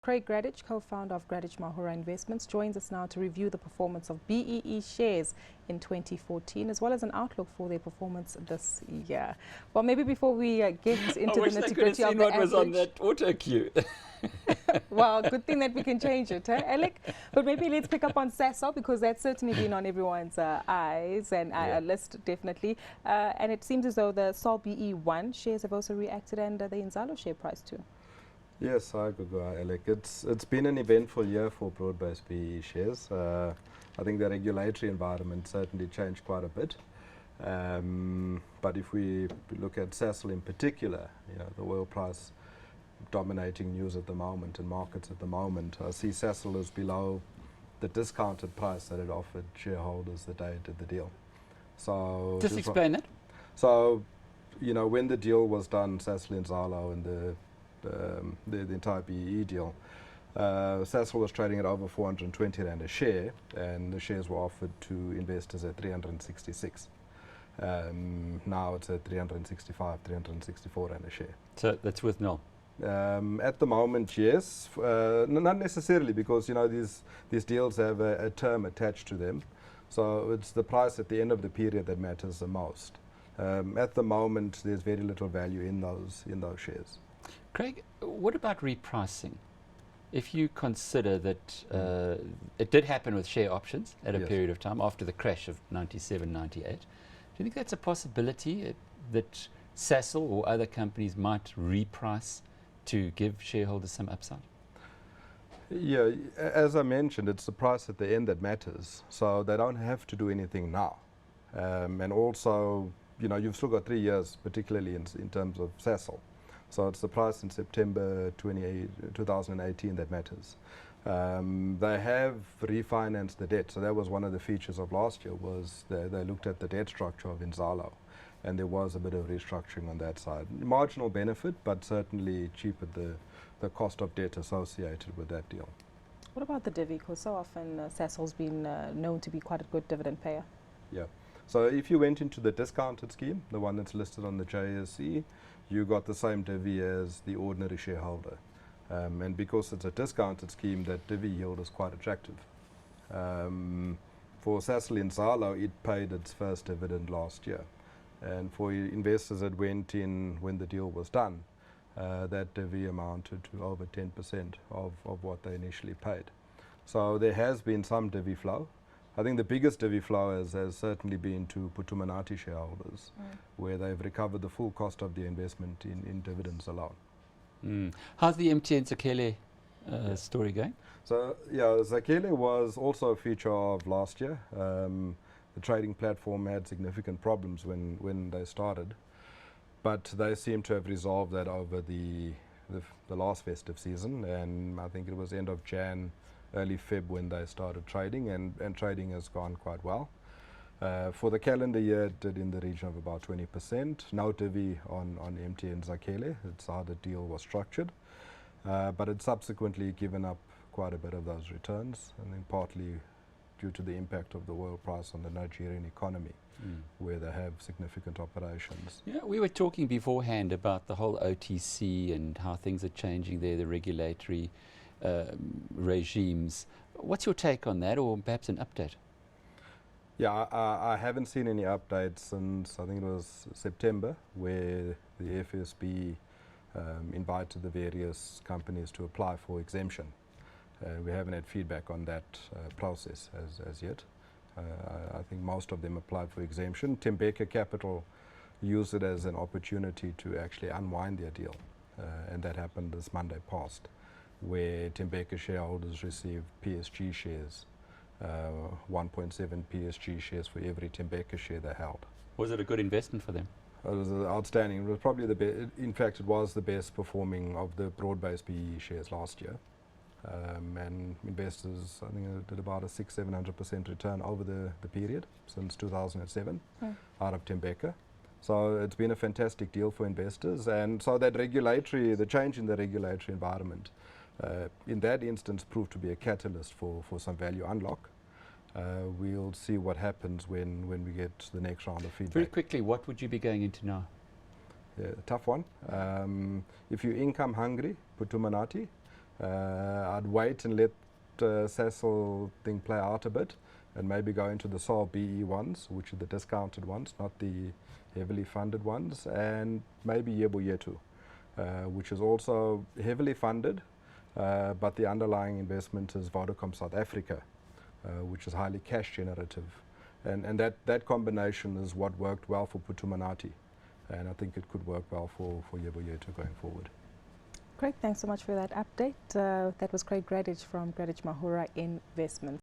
Craig Gradidge, co-founder of Gradidge-Mahura Investments, joins us now to review the performance of BEE shares in 2014, as well as an outlook for their performance this year. Well, maybe before we get into the nitty-gritty of the what was on that auto cue. Well, good thing that we can change it, Alec? But maybe let's pick up on Sasol, because that's certainly been on everyone's eyes and list, definitely. And it seems as though the Sol BE1 shares have also reacted, and the Inzalo share price too. Yes, I could go, Alec. It's been an eventful year for broad-based PE shares. I think the regulatory environment certainly changed quite a bit. But if we look at Sasol in particular, the oil price dominating news at the moment and markets at the moment, I see Sasol as below the discounted price that it offered shareholders the day it did the deal. So just explain that. So, when the deal was done, Sasol Inzalo and the entire BEE deal, Sasol was trading at over 420 Rand a share, and the shares were offered to investors at 366. Now it's at 365, 364 Rand a share. So that's worth nil. At the moment, yes. Not necessarily, because these deals have a term attached to them. So it's the price at the end of the period that matters the most. At the moment, there's very little value in those shares. Craig, what about repricing? If you consider that it did happen with share options at a period of time after the crash of 97, 98, do you think that's a possibility that Sasol or other companies might reprice to give shareholders some upside? Yeah, as I mentioned, it's the price at the end that matters. So they don't have to do anything now. And also, you've still got 3 years, particularly in terms of Sasol. So it's the price in September 2018 that matters. They have refinanced the debt. So that was one of the features of last year, was they looked at the debt structure of Inzalo, and there was a bit of restructuring on that side. Marginal benefit, but certainly cheapened the cost of debt associated with that deal. What about the divvy? Because so often Sasol's been known to be quite a good dividend payer. Yeah. So if you went into the discounted scheme, the one that's listed on the JSE, you got the same divvy as the ordinary shareholder. And because it's a discounted scheme, that divvy yield is quite attractive. For Sasol Inzalo, it paid its first dividend last year. And for investors that went in when the deal was done, that divvy amounted to over 10% of what they initially paid. So there has been some divvy flow. I think the biggest divvy flow has certainly been to Putumanati shareholders, where they've recovered the full cost of the investment in dividends alone. How's the MTN Zakhele story going? So, Zakhele was also a feature of last year. The trading platform had significant problems when they started, but they seem to have resolved that over the last festive season, and I think it was end of Jan, early Feb when they started trading, and trading has gone quite well. For the calendar year, it did in the region of about 20%. No divvy on MTN Zakhele. It's how the deal was structured. But it's subsequently given up quite a bit of those returns, I think partly due to the impact of the oil price on the Nigerian economy, where they have significant operations. Yeah, we were talking beforehand about the whole OTC and how things are changing there, the regulatory regimes. What's your take on that, or perhaps an update? Yeah, I haven't seen any updates since, I think it was September, where the FSB invited the various companies to apply for exemption. We haven't had feedback on that process as yet. I think most of them applied for exemption. Tembeka Capital used it as an opportunity to actually unwind their deal, and that happened this Monday past, where Tembeka shareholders received PSG shares, 1.7 PSG shares for every Tembeka share they held. Was it a good investment for them? It was outstanding. It was probably the best. In fact, it was the best performing of the broad-based PE shares last year. And investors, I think, did about a 600-700% return over the period since 2007 out of Tembeka. So it's been a fantastic deal for investors. And so that the change in the regulatory environment, in that instance, proved to be a catalyst for some value unlock. We'll see what happens when we get the next round of feedback. Very quickly, what would you be going into now? Yeah, tough one. If you're income hungry, Putumanati, I'd wait and let Sasol thing play out a bit, and maybe go into the SAL BE ones, which are the discounted ones, not the heavily funded ones, and maybe Yebo Yetu, which is also heavily funded, but the underlying investment is Vodacom South Africa, which is highly cash generative. And that combination is what worked well for Putumanati, and I think it could work well for Yebo Yetu going forward. Great, thanks so much for that update. That was Craig Gradidge from Gradidge-Mahura Investments.